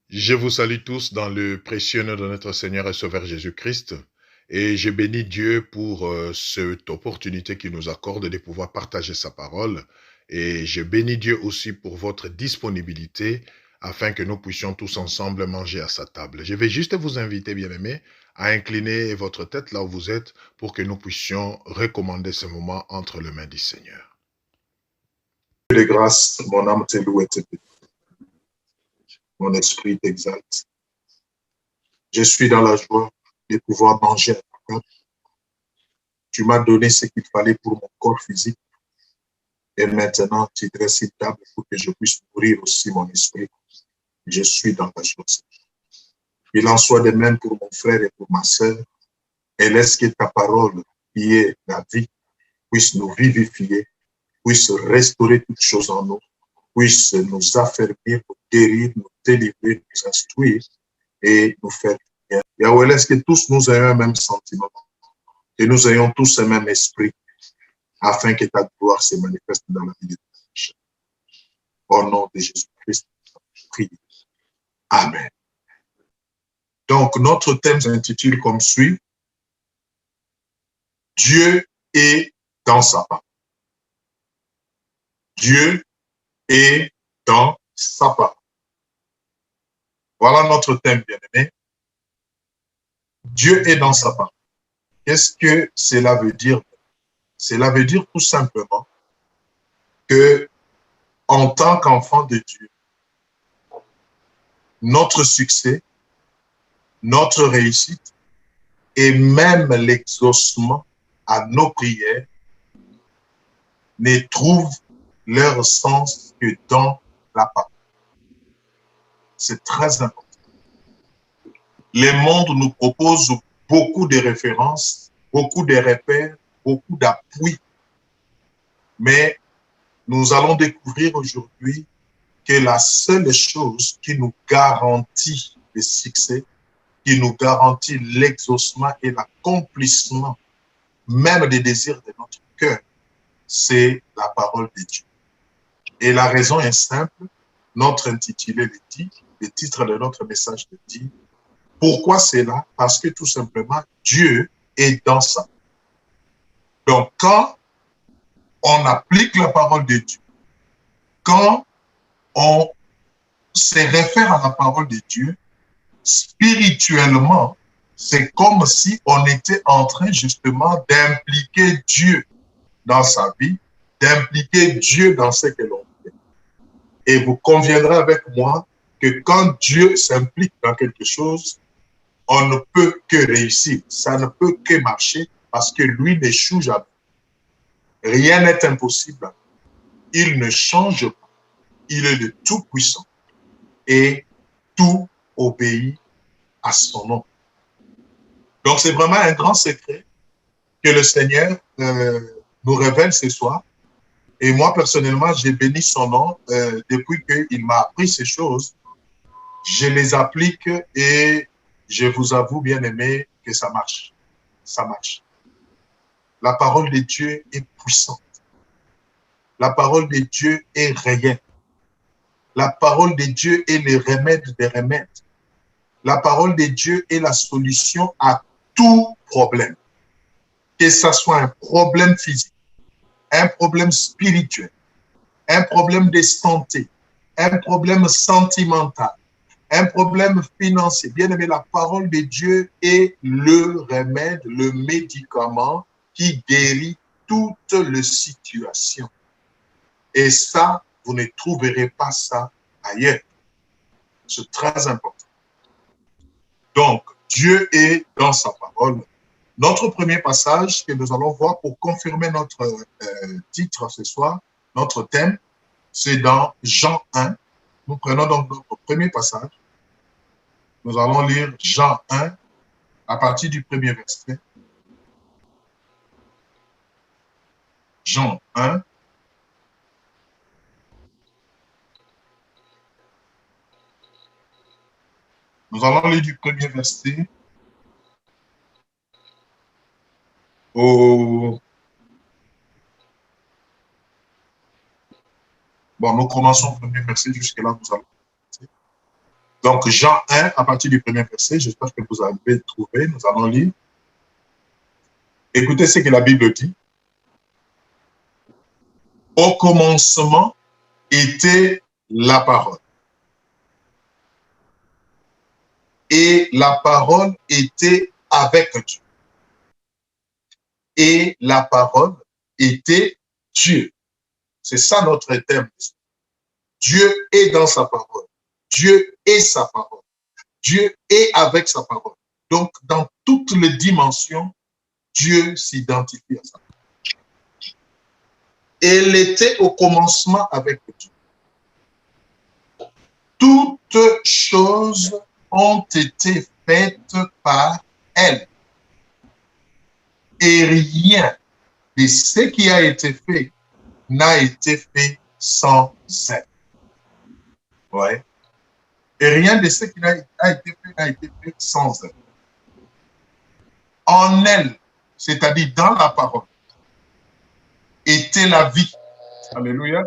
Je vous salue tous dans le précieux nom de notre Seigneur et Sauveur Jésus-Christ. Et je bénis Dieu pour cette opportunité qu'il nous accorde de pouvoir partager sa parole. Et je bénis Dieu aussi pour votre disponibilité afin que nous puissions tous ensemble manger à sa table. Je vais juste vous inviter, bien-aimés, à incliner votre tête là où vous êtes pour que nous puissions recommander ce moment entre les mains du Seigneur. De grâce, mon âme te loue et te bénit. Mon esprit t'exalte. Je suis dans la joie de pouvoir manger à ta table. Tu m'as donné ce qu'il fallait pour mon corps physique. Et maintenant, tu dresses une table pour que je puisse nourrir aussi mon esprit. Je suis dans la joie. Il en soit de même pour mon frère et pour ma sœur. Et laisse que ta parole, qui est la vie, puisse nous vivifier, puisse restaurer toutes choses en nous, puisse nous affermir, nous guérir, nous délivrer, nous instruire et nous faire bien. Yahweh, laisse que tous nous ayons un même sentiment, que nous ayons tous un même esprit, afin que ta gloire se manifeste dans la vie de tous. Au nom de Jésus-Christ, je prie. Amen. Donc, notre thème s'intitule comme suit: Dieu est dans sa parole. Dieu est dans sa parole. Voilà notre thème, bien-aimé. Dieu est dans sa parole. Qu'est-ce que cela veut dire? Cela veut dire tout simplement que, en tant qu'enfant de Dieu, notre succès, notre réussite et même l'exaucement à nos prières ne trouvent leur sens que dans la parole. C'est très important. Le monde nous propose beaucoup de références, beaucoup de repères, beaucoup d'appui. Mais nous allons découvrir aujourd'hui que la seule chose qui nous garantit le succès, qui nous garantit l'exaucement et l'accomplissement même des désirs de notre cœur, c'est la parole de Dieu. Et la raison est simple. Notre intitulé le dit, le titre de notre message le dit. Pourquoi c'est là? Parce que tout simplement, Dieu est dans ça. Donc, quand on applique la parole de Dieu, quand on se réfère à la parole de Dieu, spirituellement, c'est comme si on était en train justement d'impliquer Dieu dans sa vie, d'impliquer Dieu dans ce que l'on fait. Et vous conviendrez avec moi que quand Dieu s'implique dans quelque chose, on ne peut que réussir. Ça ne peut que marcher parce que lui n'échoue jamais. Rien n'est impossible. Il ne change pas. Il est le Tout-Puissant et tout obéit à son nom. Donc, c'est vraiment un grand secret que le Seigneur nous révèle ce soir. Et moi, personnellement, j'ai béni son nom depuis qu'il m'a appris ces choses. Je les applique et je vous avoue, bien aimé, que ça marche. Ça marche. La parole de Dieu est puissante. La parole de Dieu est réelle. La parole de Dieu est le remède des remèdes. La parole de Dieu est la solution à tout problème. Que ce soit un problème physique, un problème spirituel, un problème de santé, un problème sentimental, un problème financier. Bien aimé, la parole de Dieu est le remède, le médicament qui guérit toutes les situations. Et ça, vous ne trouverez pas ça ailleurs. C'est très important. Donc, Dieu est dans sa parole. Notre premier passage que nous allons voir pour confirmer notre titre ce soir, notre thème, c'est dans Jean 1. Nous prenons donc notre premier passage. Nous allons lire Jean 1 à partir du premier verset. Jean 1. Nous allons lire du premier verset au... Bon, nous commençons au premier verset, jusque-là, nous allons. Donc, Jean 1, à partir du premier verset, j'espère que vous avez trouvé, nous allons lire. Écoutez ce que la Bible dit. Au commencement était la parole. Et la parole était avec Dieu. Et la parole était Dieu. C'est ça notre thème. Dieu est dans sa parole. Dieu est sa parole. Dieu est avec sa parole. Donc, dans toutes les dimensions, Dieu s'identifie à ça. Elle était au commencement avec Dieu. Toutes choses ont été faites par elle. Et rien de ce qui a été fait n'a été fait sans elle. Ouais. Et rien de ce qui a été fait n'a été fait sans elle. En elle, c'est-à-dire dans la parole, était la vie. Alléluia.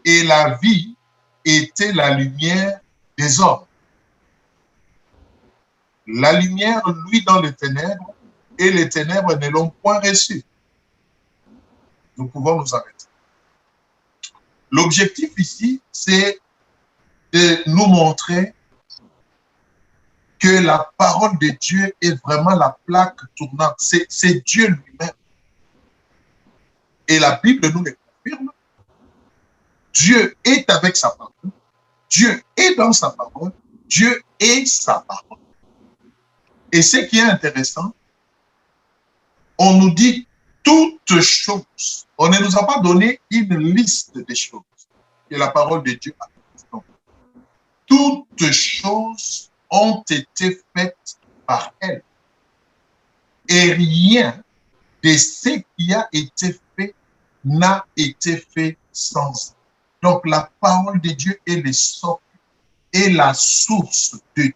Et la vie était la lumière des hommes. La lumière, lui, dans les ténèbres, et les ténèbres ne l'ont point reçu. Nous pouvons nous arrêter. L'objectif ici, c'est de nous montrer que la parole de Dieu est vraiment la plaque tournante. C'est Dieu lui-même. Et la Bible nous le confirme. Dieu est avec sa parole. Dieu est dans sa parole. Dieu est sa parole. Et ce qui est intéressant, on nous dit toutes choses. On ne nous a pas donné une liste des choses que la parole de Dieu a. Non. Toutes choses ont été faites par elle. Et rien de ce qui a été fait n'a été fait sans elle. Donc la parole de Dieu est le socle et la source de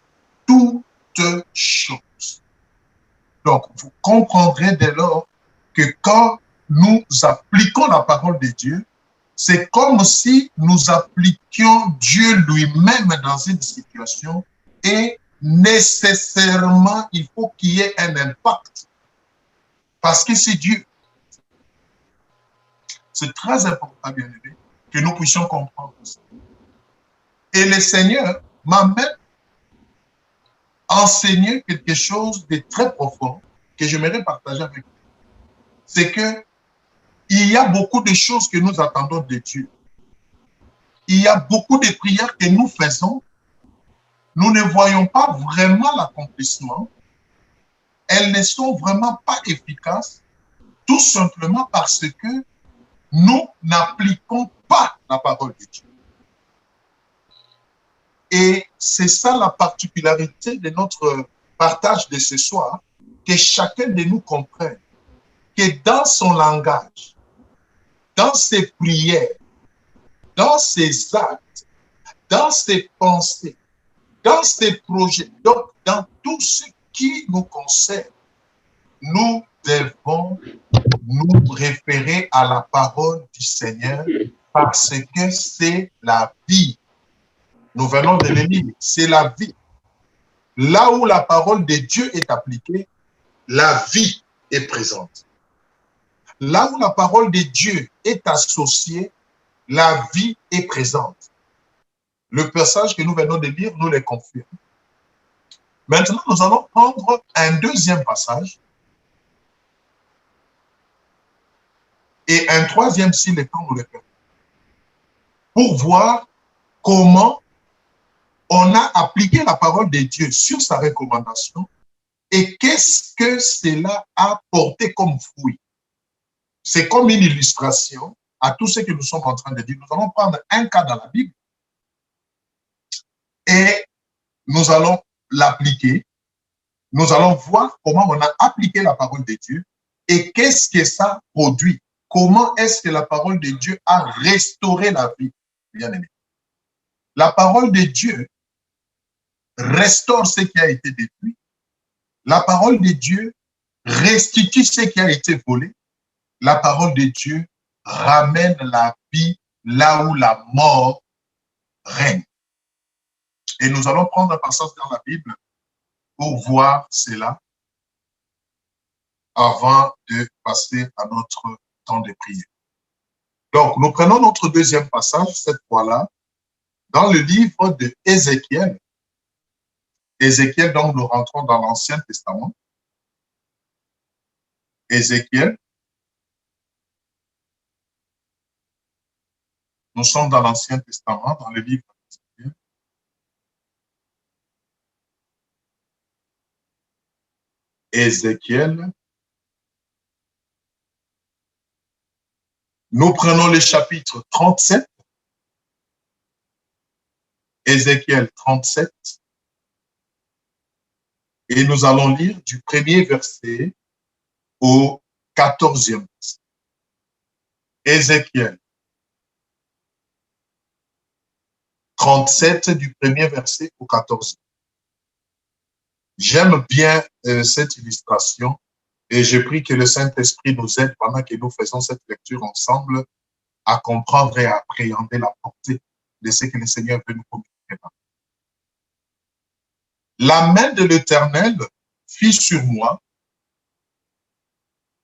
toutes choses. Donc vous comprendrez dès lors que quand nous appliquons la parole de Dieu, c'est comme si nous appliquions Dieu lui-même dans une situation et nécessairement, il faut qu'il y ait un impact. Parce que c'est Dieu. C'est très important, bien aimé, que nous puissions comprendre ça. Et le Seigneur m'a même enseigné quelque chose de très profond que j'aimerais partager avec vous. C'est que il y a beaucoup de choses que nous attendons de Dieu. Il y a beaucoup de prières que nous faisons. Nous ne voyons pas vraiment l'accomplissement. Elles ne sont vraiment pas efficaces, tout simplement parce que nous n'appliquons pas la parole de Dieu. Et c'est ça la particularité de notre partage de ce soir, que chacun de nous comprenne que dans son langage, dans ses prières, dans ses actes, dans ses pensées, dans ses projets, donc dans tout ce qui nous concerne, nous devons nous référer à la parole du Seigneur parce que c'est la vie. Nous venons de le lire, c'est la vie. Là où la parole de Dieu est appliquée, la vie est présente. Là où la parole de Dieu est associée, la vie est présente. Le passage que nous venons de lire nous le confirme. Maintenant, nous allons prendre un deuxième passage et un troisième si le temps nous le permet, pour voir comment on a appliqué la parole de Dieu sur sa recommandation et qu'est-ce que cela a porté comme fruit. C'est comme une illustration à tout ce que nous sommes en train de dire. Nous allons prendre un cas dans la Bible et nous allons l'appliquer. Nous allons voir comment on a appliqué la parole de Dieu et qu'est-ce que ça produit. Comment est-ce que la parole de Dieu a restauré la vie, bien aimé. La parole de Dieu restaure ce qui a été détruit. La parole de Dieu restitue ce qui a été volé. La parole de Dieu ramène la vie là où la mort règne. Et nous allons prendre un passage dans la Bible pour voir cela avant de passer à notre temps de prière. Donc, nous prenons notre deuxième passage, cette fois-là, dans le livre de Ézéchiel. Ézéchiel, donc nous rentrons dans l'Ancien Testament. Ézéchiel. Nous sommes dans l'Ancien Testament, dans le livre d'Ézéchiel. Ézéchiel. Nous prenons le chapitre 37. Ézéchiel 37. Et nous allons lire du premier verset au 14e verset. Ézéchiel 37 du premier verset au 14e. J'aime bien cette illustration et je prie que le Saint-Esprit nous aide pendant que nous faisons cette lecture ensemble à comprendre et à appréhender la portée de ce que le Seigneur veut nous communiquer. La main de l'Éternel fit sur moi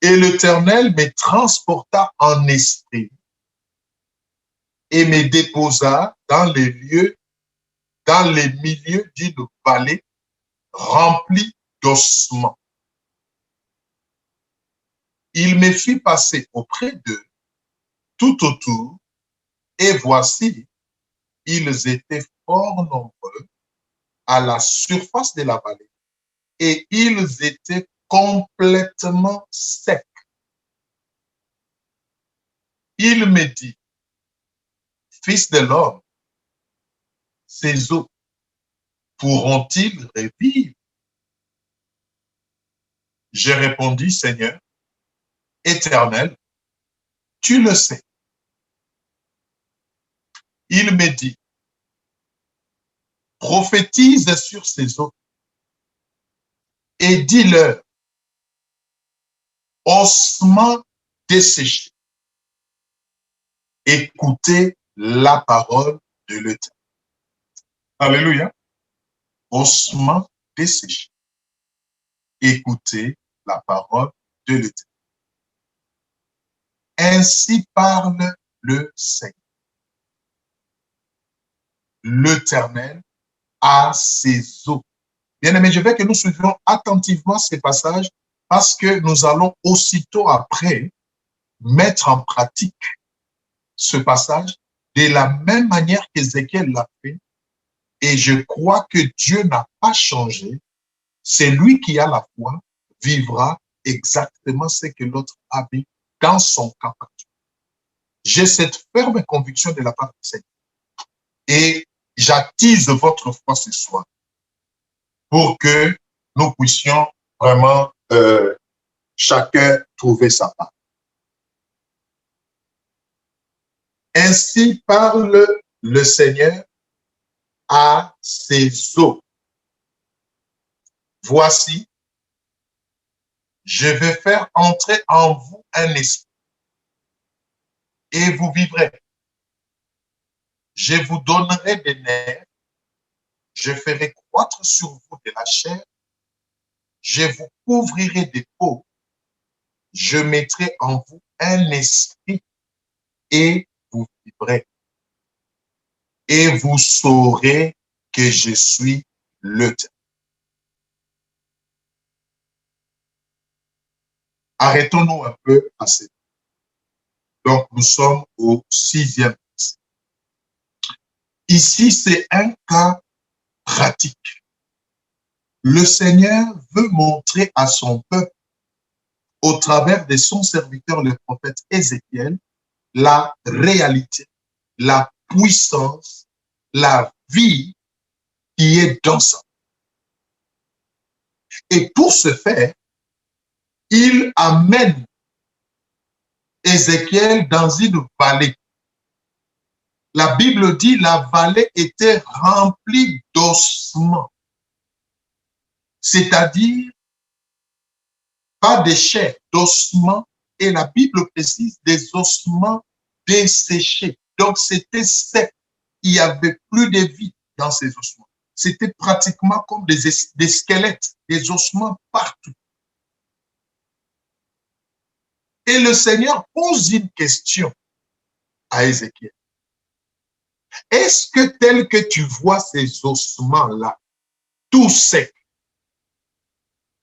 et l'Éternel me transporta en esprit et me déposa dans les lieux, dans les milieux d'une vallée remplie d'ossements. Il me fit passer auprès d'eux tout autour, et voici, ils étaient fort nombreux à la surface de la vallée, et ils étaient complètement secs. Il me dit, fils de l'homme, ces eaux pourront-ils revivre? J'ai répondu, Seigneur, Éternel, tu le sais. Il me dit, prophétise sur ces eaux et dis-leur, ossements desséchés, écoutez la parole de l'Éternel. Alléluia. Ossements desséchés, écoutez la parole de l'Éternel. Ainsi parle le Seigneur. L'Éternel a ses eaux. Bien-aimés, je veux que nous suivions attentivement ces passages parce que nous allons aussitôt après mettre en pratique ce passage de la même manière qu'Ézéchiel l'a fait. Et je crois que Dieu n'a pas changé. C'est lui qui a la foi, vivra exactement ce que l'autre a vu dans son cas actuel. J'ai cette ferme conviction de la part du Seigneur. Et j'attise votre foi ce soir pour que nous puissions vraiment chacun trouver sa part. Ainsi parle le Seigneur à ses eaux. Voici, je vais faire entrer en vous un esprit et vous vivrez. Je vous donnerai des nerfs, je ferai croître sur vous de la chair, je vous couvrirai des peaux, je mettrai en vous un esprit et vous vivrez. Et vous saurez que je suis l'Éternel. Arrêtons-nous un peu à ce. Donc, nous sommes au 6e verset. Ici, c'est un cas pratique. Le Seigneur veut montrer à son peuple, au travers de son serviteur, le prophète Ézéchiel, la réalité, la puissance, la vie qui est dans ça. Et pour ce faire, il amène Ézéchiel dans une vallée. La Bible dit la vallée était remplie d'ossements, c'est-à-dire pas de chair, d'ossements, et la Bible précise des ossements desséchés. Donc c'était sec, il n'y avait plus de vie dans ces ossements. c'était pratiquement comme des squelettes, des ossements partout. Et le Seigneur pose une question à Ézéchiel. Est-ce que tel que tu vois ces ossements-là, tout secs,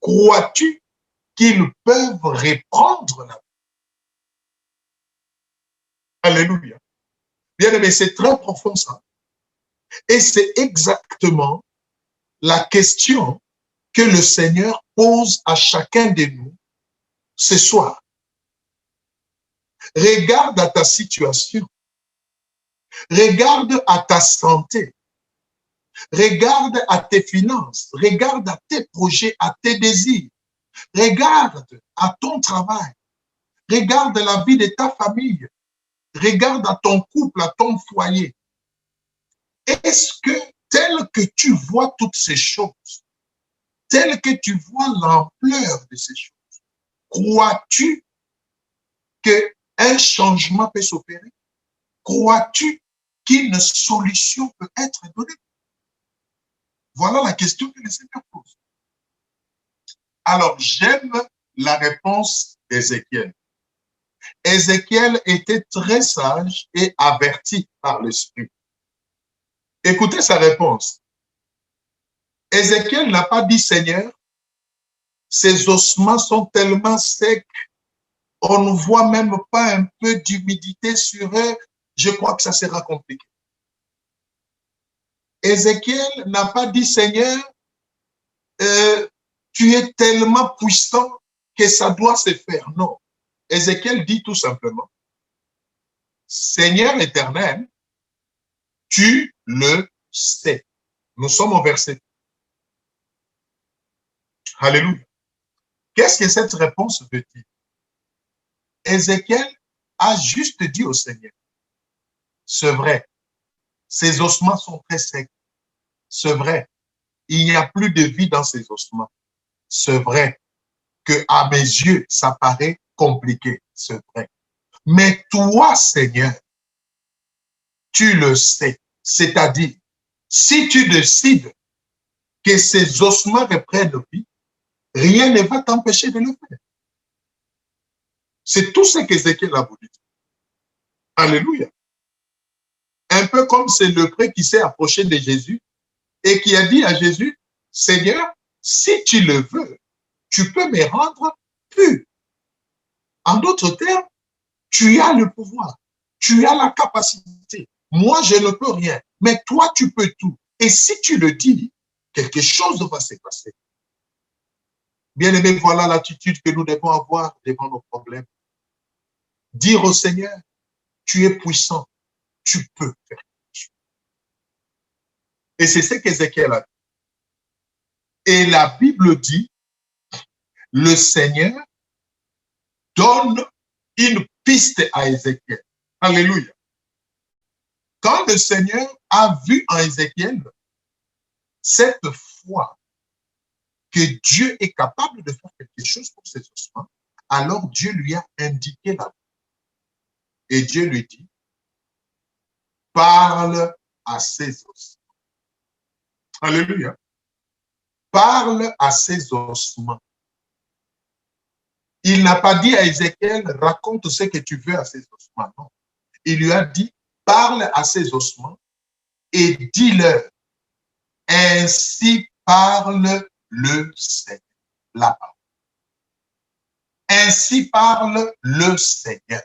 crois-tu qu'ils peuvent reprendre la vie? Alléluia. Bien aimé, c'est très profond ça. Et c'est exactement la question que le Seigneur pose à chacun de nous ce soir. Regarde à ta situation. Regarde à ta santé. Regarde à tes finances. Regarde à tes projets, à tes désirs. Regarde à ton travail. Regarde la vie de ta famille. Regarde à ton couple, à ton foyer. Est-ce que, tel que tu vois toutes ces choses, tel que tu vois l'ampleur de ces choses, crois-tu qu'un changement peut s'opérer? Crois-tu qu'une solution peut être donnée? Voilà la question que le Seigneur pose. Alors, j'aime la réponse d'Ézéchiel. Ézéchiel était très sage et averti par l'Esprit. Écoutez sa réponse. Ézéchiel n'a pas dit, Seigneur, ces ossements sont tellement secs, on ne voit même pas un peu d'humidité sur eux, je crois que ça sera compliqué. Ézéchiel n'a pas dit, Seigneur, tu es tellement puissant que ça doit se faire. Non. Ézéchiel dit tout simplement, Seigneur éternel, tu le sais. Nous sommes au verset. Alléluia. Qu'est-ce que cette réponse veut dire? Ézéchiel a juste dit au Seigneur, c'est vrai, ces ossements sont très secs. C'est vrai, il n'y a plus de vie dans ces ossements. C'est vrai que à mes yeux, ça paraît compliqué. C'est vrai. Mais toi, Seigneur, tu le sais. C'est-à-dire, si tu décides que ces ossements reprennent vie, rien ne va t'empêcher de le faire. C'est tout ce qu'Ézéchiel a voulu dire. Alléluia. Un peu comme c'est le prêtre qui s'est approché de Jésus et qui a dit à Jésus, Seigneur, si tu le veux, tu peux me rendre pur. En d'autres termes, tu as le pouvoir, tu as la capacité. Moi, je ne peux rien, mais toi, tu peux tout. Et si tu le dis, quelque chose va se passer. Bien aimé, voilà l'attitude que nous devons avoir devant nos problèmes. Dire au Seigneur, tu es puissant, tu peux faire. Et c'est ce qu'Ézéchiel a dit. Et la Bible dit, le Seigneur donne une piste à Ézéchiel. Alléluia. Quand le Seigneur a vu en Ézéchiel cette foi que Dieu est capable de faire quelque chose pour ses ossements, alors Dieu lui a indiqué la voie. Et Dieu lui dit, parle à ses ossements. Alléluia. Parle à ses ossements. Il n'a pas dit à Ézéchiel, raconte ce que tu veux à ses ossements. Non. Il lui a dit, parle à ses ossements et dis-leur, ainsi parle le Seigneur. La parole. Ainsi parle le Seigneur.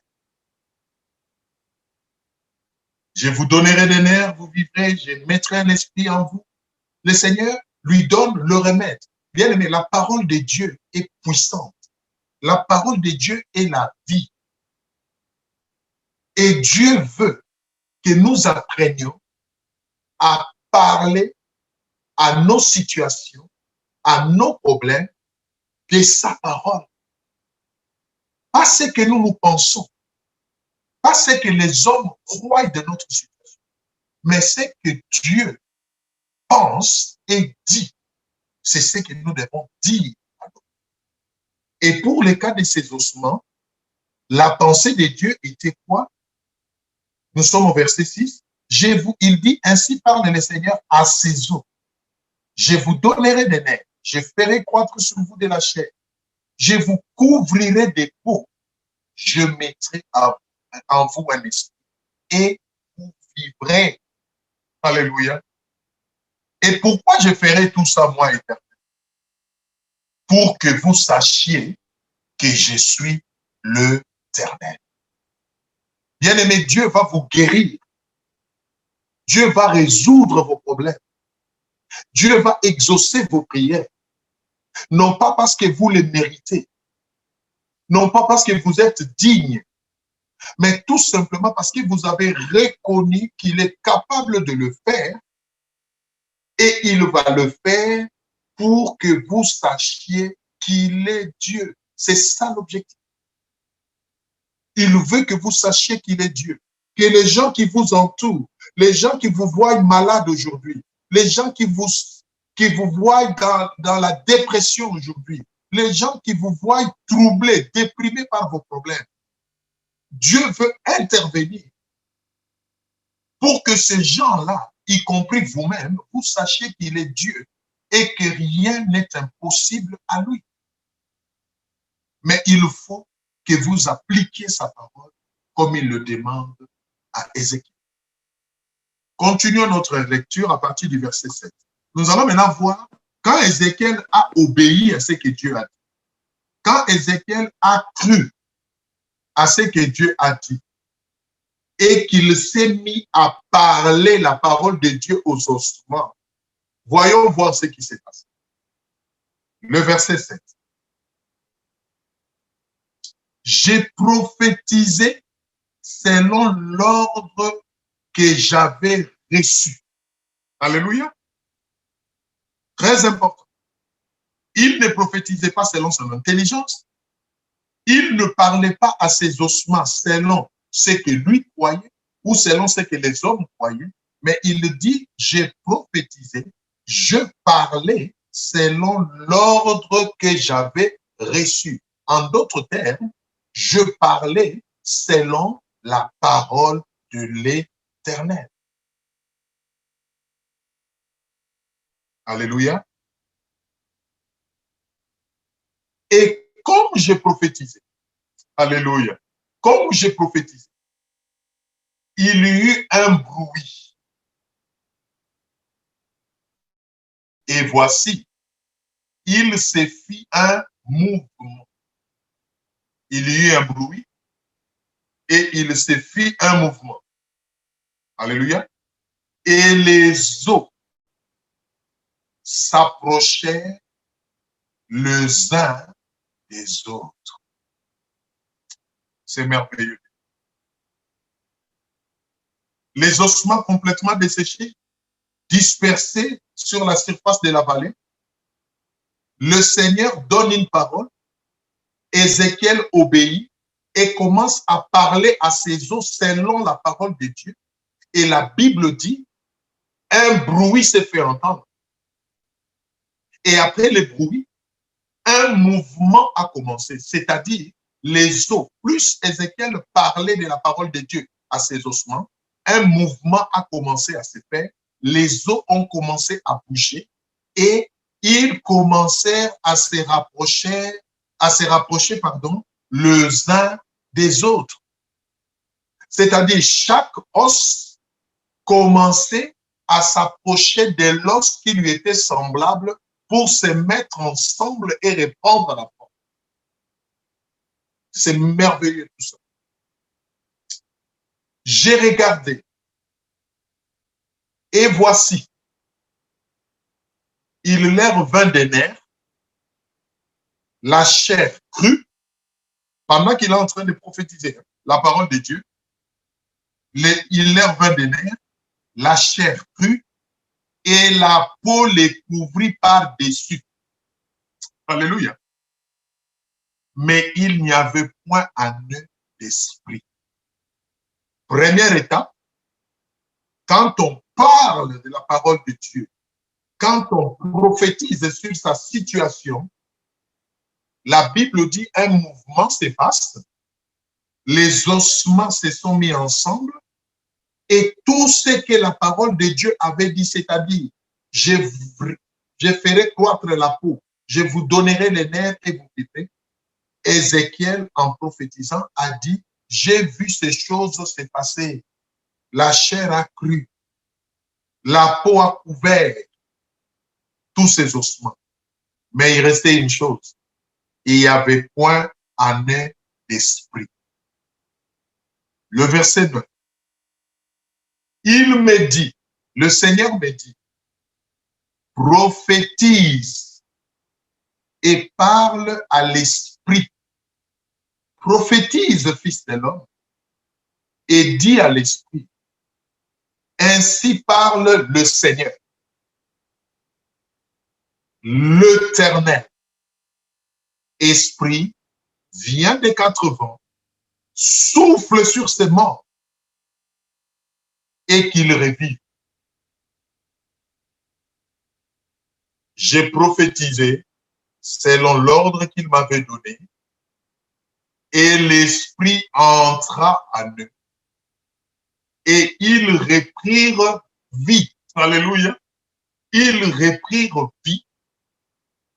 Je vous donnerai des nerfs, vous vivrez, je mettrai un esprit en vous. Le Seigneur lui donne le remède. Bien aimé, la parole de Dieu est puissante. La parole de Dieu est la vie. Et Dieu veut que nous apprenions à parler à nos situations, à nos problèmes, de sa parole. Pas ce que nous pensons, pas ce que les hommes croient de notre situation, mais ce que Dieu pense et dit. C'est ce que nous devons dire. Et pour le cas de ces ossements, la pensée de Dieu était quoi? Nous sommes au verset 6. Il dit, ainsi parle le Seigneur à ces eaux. Je vous donnerai des nerfs. Je ferai croître sur vous de la chair. Je vous couvrirai des peaux. Je mettrai en vous un esprit et vous vivrez. Alléluia. Et pourquoi je ferai tout ça, moi, Éternel? Pour que vous sachiez que je suis l'Éternel. Bien-aimé, Dieu va vous guérir. Dieu va résoudre vos problèmes. Dieu va exaucer vos prières. Non pas parce que vous les méritez. Non pas parce que vous êtes digne. Mais tout simplement parce que vous avez reconnu qu'il est capable de le faire. Et il va le faire pour que vous sachiez qu'il est Dieu. C'est ça l'objectif. Il veut que vous sachiez qu'il est Dieu. Que les gens qui vous entourent, les gens qui vous voient malade aujourd'hui, les gens qui vous voient dans la dépression aujourd'hui, les gens qui vous voient troublés, déprimés par vos problèmes, Dieu veut intervenir pour que ces gens-là, y compris vous-même, vous sachiez qu'il est Dieu et que rien n'est impossible à lui. Mais il faut que vous appliquiez sa parole comme il le demande à Ézéchiel. Continuons notre lecture à partir du verset 7. Nous allons maintenant voir quand Ézéchiel a obéi à ce que Dieu a dit. Quand Ézéchiel a cru à ce que Dieu a dit et qu'il s'est mis à parler la parole de Dieu aux ossements, voyons voir ce qui s'est passé. Le verset 7. J'ai prophétisé selon l'ordre que j'avais reçu. Alléluia. Très important. Il ne prophétisait pas selon son intelligence. Il ne parlait pas à ses ossements selon ce que lui croyait ou selon ce que les hommes croyaient, mais il dit, j'ai prophétisé, je parlais selon l'ordre que j'avais reçu. En d'autres termes, je parlais selon la parole de l'Éternel. Alléluia. Et comme j'ai prophétisé, alléluia, comme j'ai prophétisé, il y eut un bruit. Et voici, il se fit un mouvement. Il y eut un bruit et il se fit un mouvement. Alléluia. Et les eaux s'approchèrent les uns des autres. C'est merveilleux. Les ossements complètement desséchés, dispersés sur la surface de la vallée. Le Seigneur donne une parole. Ézéchiel obéit et commence à parler à ses eaux selon la parole de Dieu. Et la Bible dit, un bruit s'est fait entendre. Et après le bruit, un mouvement a commencé, c'est-à-dire les eaux, plus Ézéchiel parlait de la parole de Dieu à ses ossements, un mouvement a commencé à se faire, les eaux ont commencé à bouger et ils commencèrent à se rapprocher, les uns des autres. C'est-à-dire chaque os commençait à s'approcher de l'os qui lui était semblable pour se mettre ensemble et répondre à la forme. C'est merveilleux tout ça. J'ai regardé et voici, il leur vint des nerfs, la chair crue, pendant qu'il est en train de prophétiser la parole de Dieu, il leur vint des nerfs, la chair crue, et la peau les couvrit par-dessus. Alléluia. Mais il n'y avait point en eux d'esprit. Première étape, quand on parle de la parole de Dieu, quand on prophétise sur sa situation, la Bible dit un mouvement s'efface, les ossements se sont mis ensemble et tout ce que la parole de Dieu avait dit, c'est-à-dire je ferai croître la peau, je vous donnerai les nerfs et vous vivrez. Ézéchiel, en prophétisant, a dit, j'ai vu ces choses se passer. La chair a cru, la peau a couvert tous ces ossements. Mais il restait une chose, il n'y avait point en eux d'esprit. Le verset 9. Il me dit, le Seigneur me dit, prophétise et parle à l'esprit. Prophétise, fils de l'homme, et dis à l'esprit, ainsi parle le Seigneur, l'Éternel. Esprit, vient des quatre vents, souffle sur ces morts et qu'ils revivent. J'ai prophétisé selon l'ordre qu'il m'avait donné et l'esprit entra en eux et ils reprirent vie. Alléluia. Ils reprirent vie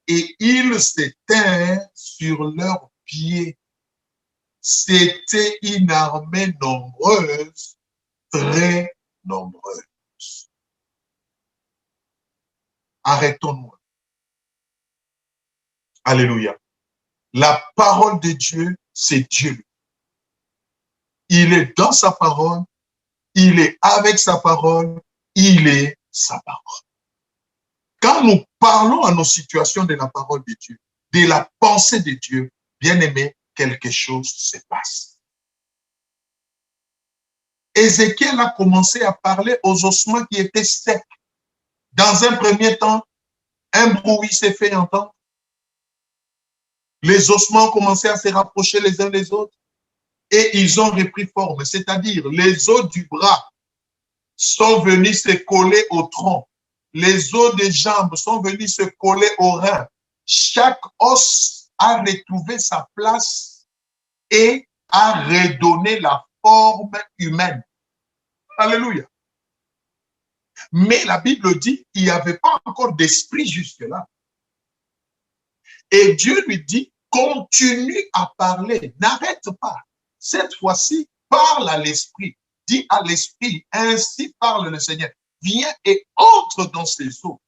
et ils s'éteignent sur leurs pieds. C'était une armée nombreuse, très nombreuse. Arrêtons-nous. Alléluia. La parole de Dieu, c'est Dieu. Il est dans sa parole, il est avec sa parole, il est sa parole. Quand nous parlons à nos situations de la parole de Dieu, de la pensée de Dieu, bien aimé, quelque chose se passe. Ézéchiel a commencé à parler aux ossements qui étaient secs. Dans un premier temps, un bruit s'est fait entendre. Les ossements ont commencé à se rapprocher les uns des autres et ils ont repris forme. C'est-à-dire, les os du bras sont venus se coller au tronc. Les os des jambes sont venus se coller au rein. Chaque os a retrouvé sa place et a redonné la forme humaine. Alléluia. Mais la Bible dit qu'il n'y avait pas encore d'esprit jusque-là. Et Dieu lui dit, continue à parler, n'arrête pas. Cette fois-ci, parle à l'esprit. Dis à l'esprit, ainsi parle le Seigneur. Viens et entre dans ses eaux.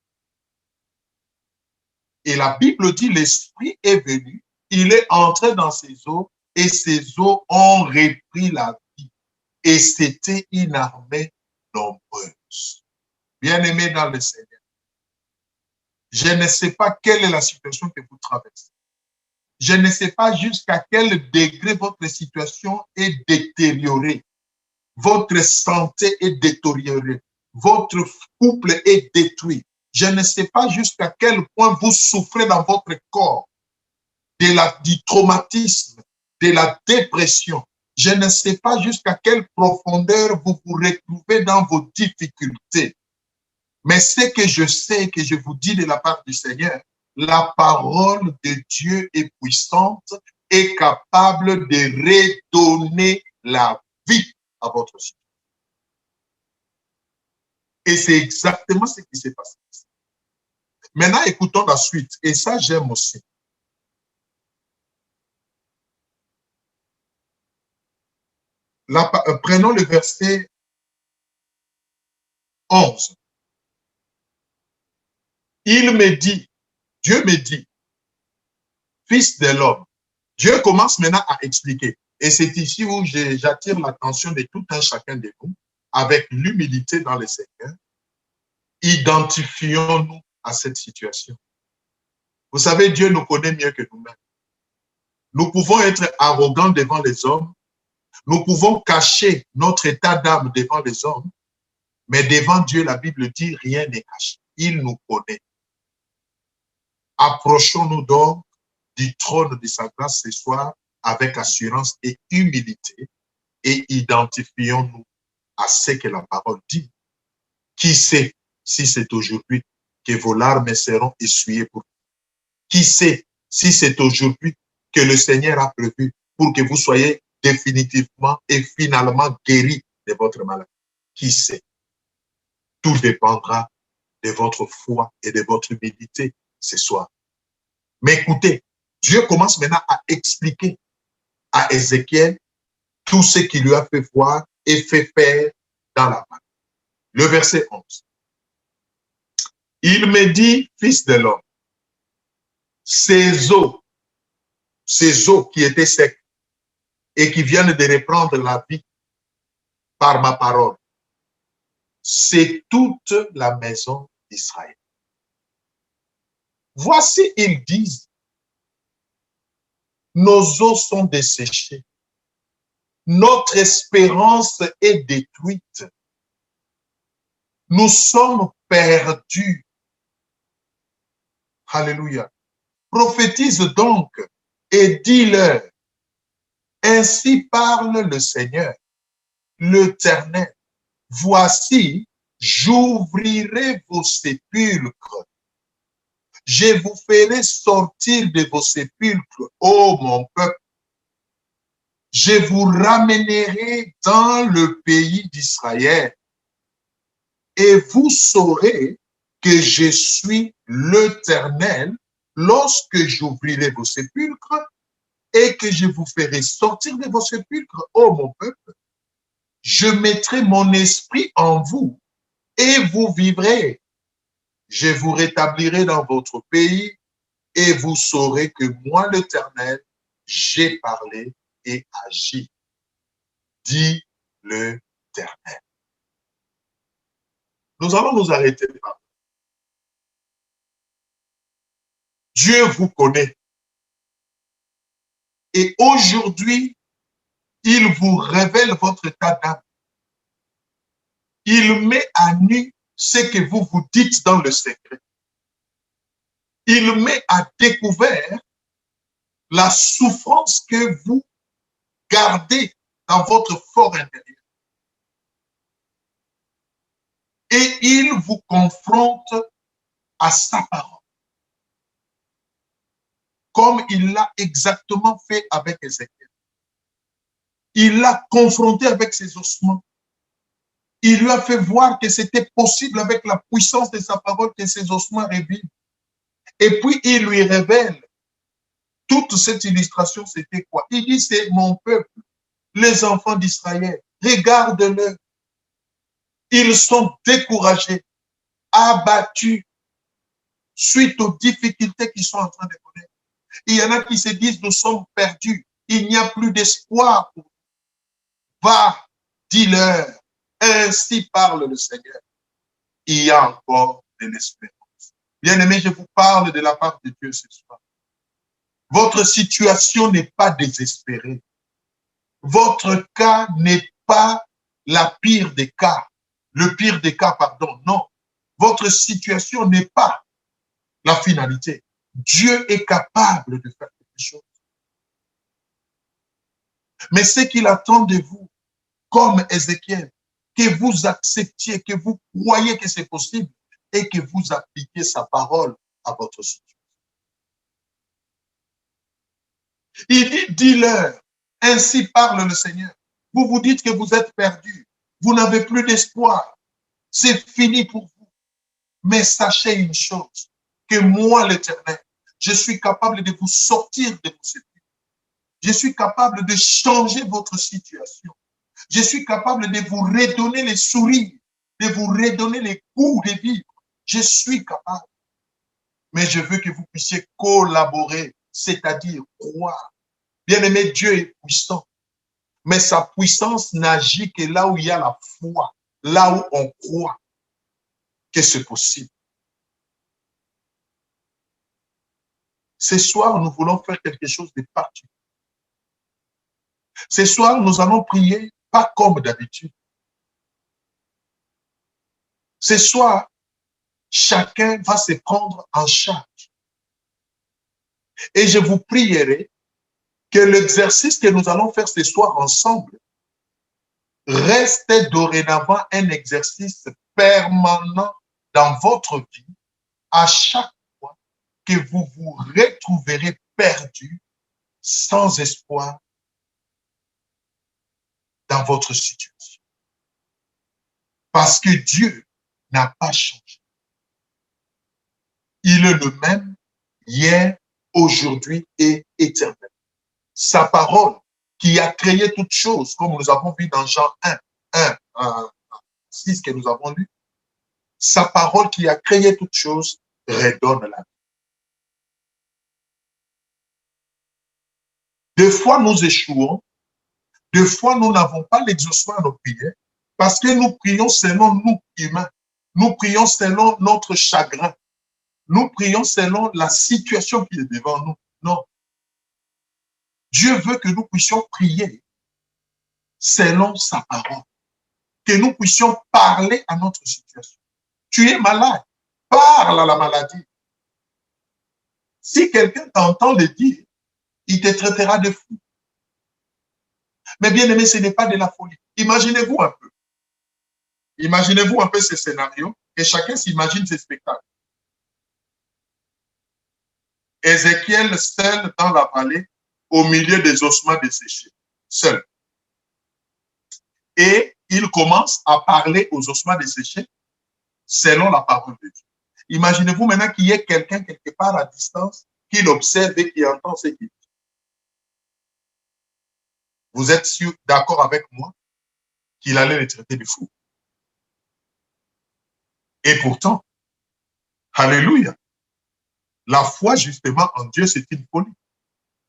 Et la Bible dit, l'esprit est venu, il est entré dans ses eaux et ses eaux ont repris la vie. Et c'était une armée nombreuse. Bien-aimés dans le Seigneur, je ne sais pas quelle est la situation que vous traversez. Je ne sais pas jusqu'à quel degré votre situation est détériorée. Votre santé est détériorée. Votre couple est détruit. Je ne sais pas jusqu'à quel point vous souffrez dans votre corps du traumatisme, de la dépression. Je ne sais pas jusqu'à quelle profondeur vous vous retrouvez dans vos difficultés. Mais ce que je sais, que je vous dis de la part du Seigneur, la parole de Dieu est puissante et capable de redonner la vie à votre situation. Et c'est exactement ce qui s'est passé. Maintenant, écoutons la suite. Et ça, j'aime aussi. Là, prenons le verset 11. Il me dit, Dieu me dit, fils de l'homme. Dieu commence maintenant à expliquer. Et c'est ici où j'attire l'attention de tout un chacun de nous, avec l'humilité dans le Seigneur. Identifions-nous à cette situation. Vous savez, Dieu nous connaît mieux que nous-mêmes. Nous pouvons être arrogants devant les hommes. Nous pouvons cacher notre état d'âme devant les hommes. Mais devant Dieu, la Bible dit, rien n'est caché. Il nous connaît. Approchons-nous donc du trône de sa grâce ce soir avec assurance et humilité et identifions-nous à ce que la parole dit. Qui sait si c'est aujourd'hui que vos larmes seront essuyées pour vous? Qui sait si c'est aujourd'hui que le Seigneur a prévu pour que vous soyez définitivement et finalement guéris de votre maladie? Qui sait? Tout dépendra de votre foi et de votre humilité ce soir. Mais écoutez, Dieu commence maintenant à expliquer à Ézéchiel tout ce qu'il lui a fait voir et fait faire dans la main. Le verset 11. Il me dit, fils de l'homme, ces eaux qui étaient secs et qui viennent de reprendre la vie par ma parole, c'est toute la maison d'Israël. Voici, ils disent, nos eaux sont desséchées, notre espérance est détruite, nous sommes perdus. Alléluia. Prophétise donc et dis-leur, ainsi parle le Seigneur, l'Éternel. Voici, j'ouvrirai vos sépulcres. Je vous ferai sortir de vos sépulcres, ô mon peuple. Je vous ramènerai dans le pays d'Israël et vous saurez que je suis l'Éternel lorsque j'ouvrirai vos sépulcres et que je vous ferai sortir de vos sépulcres, ô mon peuple. Je mettrai mon esprit en vous et vous vivrez. Je vous rétablirai dans votre pays et vous saurez que moi, l'Éternel, j'ai parlé et agi, dit l'Éternel. Nous allons nous arrêter là. Dieu vous connaît. Et aujourd'hui, il vous révèle votre état d'âme. Il met à nu ce que vous vous dites dans le secret. Il met à découvert la souffrance que vous gardez dans votre fort intérieur. Et il vous confronte à sa parole. Comme il l'a exactement fait avec Ézéchiel. Il l'a confronté avec ses ossements. Il lui a fait voir que c'était possible avec la puissance de sa parole que ses ossements revivent. Et puis il lui révèle toute cette illustration, c'était quoi? Il dit, c'est mon peuple, les enfants d'Israël. Regarde-le. Ils sont découragés, abattus suite aux difficultés qu'ils sont en train de connaître. Il y en a qui se disent, nous sommes perdus. Il n'y a plus d'espoir pour nous. Va, dis-leur, ainsi parle le Seigneur. Il y a encore de l'espérance. Bien-aimés, je vous parle de la part de Dieu ce soir. Votre situation n'est pas désespérée. Votre cas n'est pas la pire des cas. Le pire des cas, pardon, non. Votre situation n'est pas la finalité. Dieu est capable de faire quelque chose. Mais ce qu'il attend de vous, comme Ézéchiel, que vous acceptiez, que vous croyez que c'est possible et que vous appliquiez sa parole à votre situation. Il dit, dis-leur, ainsi parle le Seigneur. Vous vous dites que vous êtes perdus, vous n'avez plus d'espoir, c'est fini pour vous. Mais sachez une chose, que moi, l'Éternel, je suis capable de vous sortir de vos sépulcres. Je suis capable de changer votre situation. Je suis capable de vous redonner les sourires, de vous redonner les goûts de vivre. Je suis capable. Mais je veux que vous puissiez collaborer, c'est-à-dire croire. Bien-aimé, Dieu est puissant. Mais sa puissance n'agit que là où il y a la foi, là où on croit que c'est possible. Ce soir, nous voulons faire quelque chose de particulier. Ce soir, nous allons prier pas comme d'habitude. Ce soir, chacun va se prendre en charge. Et je vous prierai que l'exercice que nous allons faire ce soir ensemble reste dorénavant un exercice permanent dans votre vie à chaque fois que vous vous retrouverez perdu, sans espoir dans votre situation. Parce que Dieu n'a pas changé. Il est le même hier, aujourd'hui et éternellement. Sa parole qui a créé toutes choses, comme nous avons vu dans Jean 1, 6 que nous avons lu, sa parole qui a créé toutes choses redonne la vie. Des fois, nous échouons. Des fois, nous n'avons pas l'exaucement à nos prières parce que nous prions selon nous humains. Nous prions selon notre chagrin. Nous prions selon la situation qui est devant nous. Non. Dieu veut que nous puissions prier selon sa parole. Que nous puissions parler à notre situation. Tu es malade. Parle à la maladie. Si quelqu'un t'entend le dire, il te traitera de fou. Mais bien aimé, ce n'est pas de la folie. Imaginez-vous un peu. Imaginez-vous un peu ce scénario et chacun s'imagine ce spectacle. Ézéchiel seul dans la vallée, au milieu des ossements desséchés, seul. Et il commence à parler aux ossements desséchés selon la parole de Dieu. Imaginez-vous maintenant qu'il y ait quelqu'un quelque part à distance qui l'observe et qui entend ce qu'il dit. Vous êtes d'accord avec moi qu'il allait les traiter de fous. Et pourtant, alléluia, la foi justement en Dieu, c'est une folie.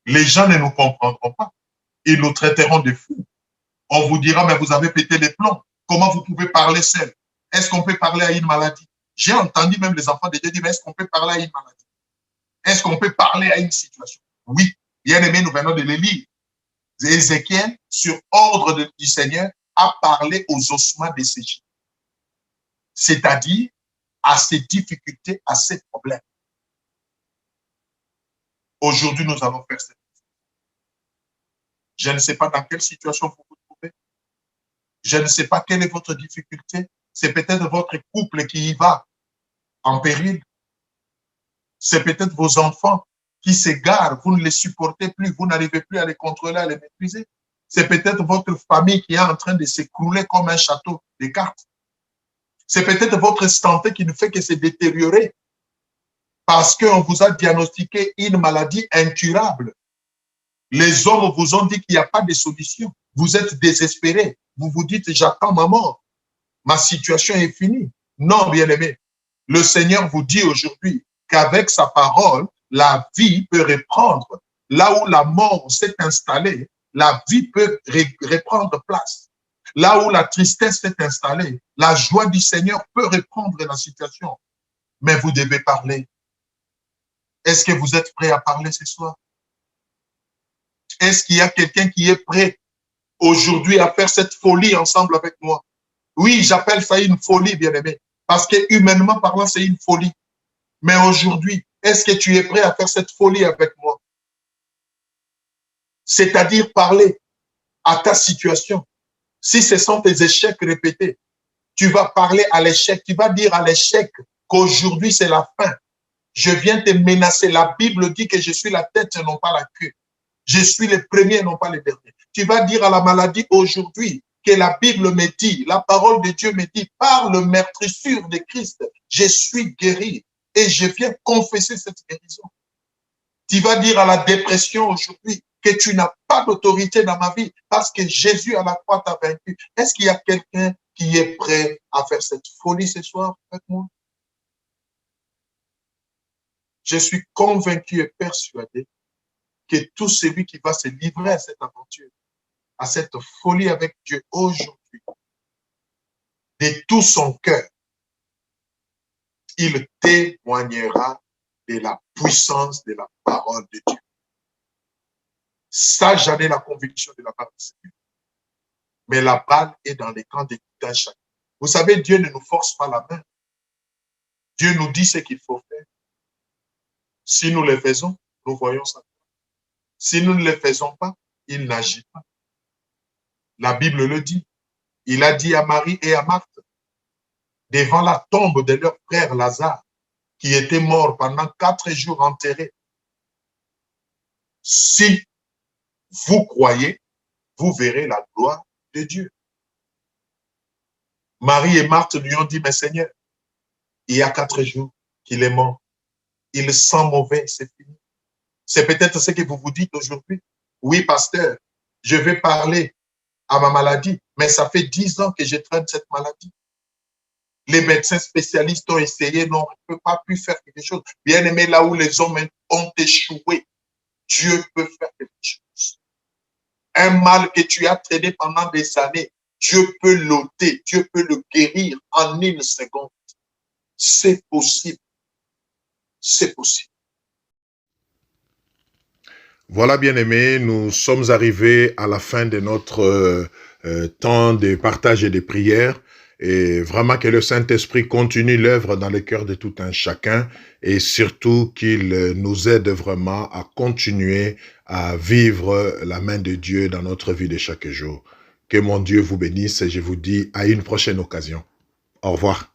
Les gens ne nous comprendront pas. Ils nous traiteront de fous. On vous dira, mais vous avez pété les plombs. Comment vous pouvez parler seul? Est-ce qu'on peut parler à une maladie? J'ai entendu même les enfants de Dieu dire, mais est-ce qu'on peut parler à une maladie? Est-ce qu'on peut parler à une situation? Oui, bien aimé, nous venons de les lire. Ézéchiel, sur ordre du Seigneur, a parlé aux ossements desséchés. C'est-à-dire à ces difficultés, à ces problèmes. Aujourd'hui, nous allons faire cette chose. Je ne sais pas dans quelle situation vous vous trouvez. Je ne sais pas quelle est votre difficulté. C'est peut-être votre couple qui y va en péril. C'est peut-être vos enfants qui s'égarent. Vous ne les supportez plus. Vous n'arrivez plus à les contrôler, à les maîtriser. C'est peut-être votre famille qui est en train de s'écrouler comme un château de cartes. C'est peut-être votre santé qui ne fait que se détériorer parce qu'on vous a diagnostiqué une maladie incurable. Les hommes vous ont dit qu'il n'y a pas de solution. Vous êtes désespérés. Vous vous dites, j'attends ma mort. Ma situation est finie. Non, bien-aimé. Le Seigneur vous dit aujourd'hui qu'avec sa parole, la vie peut reprendre. Là où la mort s'est installée, la vie peut reprendre place. Là où la tristesse s'est installée, la joie du Seigneur peut reprendre la situation. Mais vous devez parler. Est-ce que vous êtes prêt à parler ce soir? Est-ce qu'il y a quelqu'un qui est prêt aujourd'hui à faire cette folie ensemble avec moi? Oui, j'appelle ça une folie, bien-aimé, parce que humainement parlant, c'est une folie. Mais aujourd'hui, est-ce que tu es prêt à faire cette folie avec moi? C'est-à-dire parler à ta situation. Si ce sont tes échecs répétés, tu vas parler à l'échec, tu vas dire à l'échec qu'aujourd'hui c'est la fin. Je viens te menacer. La Bible dit que je suis la tête et non pas la queue. Je suis le premier et non pas le dernier. Tu vas dire à la maladie aujourd'hui que la Bible me dit, la parole de Dieu me dit, par le meurtrissure de Christ, je suis guéri et je viens confesser cette guérison. Tu vas dire à la dépression aujourd'hui que tu n'as pas d'autorité dans ma vie parce que Jésus à la croix t'a vaincu. Est-ce qu'il y a quelqu'un qui est prêt à faire cette folie ce soir avec moi? Je suis convaincu et persuadé que tout celui qui va se livrer à cette aventure, à cette folie avec Dieu aujourd'hui, de tout son cœur, il témoignera de la puissance de la parole de Dieu. Ça, j'en ai la conviction de la part du Seigneur. Mais la balle est dans les camps d'écoutage chacun. Vous savez, Dieu ne nous force pas la main. Dieu nous dit ce qu'il faut faire. Si nous le faisons, nous voyons ça. Si nous ne le faisons pas, il n'agit pas. La Bible le dit. Il a dit à Marie et à Marthe, devant la tombe de leur frère Lazare, qui était mort pendant 4 jours enterré, si vous croyez, vous verrez la gloire de Dieu. Marie et Marthe lui ont dit, mais Seigneur, il y a 4 jours qu'il est mort. il sent mauvais, c'est fini. C'est peut-être ce que vous vous dites aujourd'hui. Oui, pasteur, je vais parler à ma maladie, mais ça fait 10 ans que je traite cette maladie. Les médecins spécialistes ont essayé, n'ont pas pu faire quelque chose. Bien aimé, là où les hommes ont échoué, Dieu peut faire quelque chose. Un mal que tu as traîné pendant des années, Dieu peut l'ôter, Dieu peut le guérir en une seconde. C'est possible. C'est possible. Voilà, bien-aimés, nous sommes arrivés à la fin de notre temps de partage et de prière. Et vraiment que le Saint-Esprit continue l'œuvre dans le cœur de tout un chacun et surtout qu'il nous aide vraiment à continuer à vivre la main de Dieu dans notre vie de chaque jour. Que mon Dieu vous bénisse et je vous dis à une prochaine occasion. Au revoir.